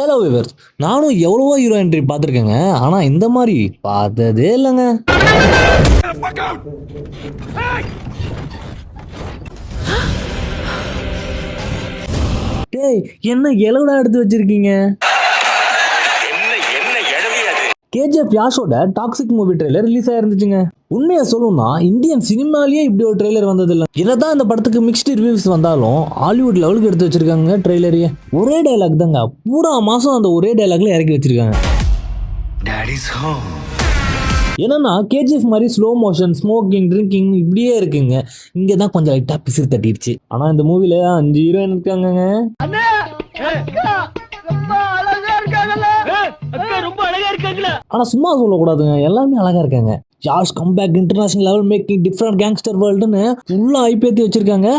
Hello viewers, நானும் எவ்வளவோ hero entry பார்த்துருக்கேங்க. ஆனால் இந்த மாதிரி பார்த்ததே இல்லைங்க. டேய், என்ன எலவுடா எடுத்து வச்சிருக்கீங்க? கேஜிஎஃப் யாஷோட டாக்ஸிக் மூவி ட்ரெய்லர் ரிலீஸ் ஆயிருந்துச்சுங்க. உண்மையை சொல்லணும்னா இந்தியன் சினிமாலேயே இப்படி ஒரு ட்ரெய்லர் வந்தது இல்லை. என்னதான் இந்த படத்துக்கு மிக்ஸ்டு ரிவ்யூஸ் வந்தாலும் ஹாலிவுட் லெவலுக்கு எடுத்து வச்சிருக்காங்க ட்ரெய்லரையே. ஒரே டைலாக் தாங்க, பூரா மாசம் அந்த ஒரே டைலாக்ல இறக்கி வச்சிருக்காங்க. என்னன்னா கேஜிஎஃப் மாதிரி ஸ்லோ மோஷன், ஸ்மோக்கிங், ட்ரிங்கிங் இப்படியே இருக்குங்க. இங்கே தான் கொஞ்சம் லைட்டாக பிசிறு தட்டிடுச்சு. ஆனால் இந்த மூவில 5 ஹீரோயின் இருக்காங்க. ஆனா சும்மா சொல்லக்கூடாதுங்க, எல்லாமே அழகா இருக்காங்க. Yash comeback international level making different gangster வேர்ல்டுன்னு ஃபுல்லா ஐபேத்தி வச்சிருக்காங்க.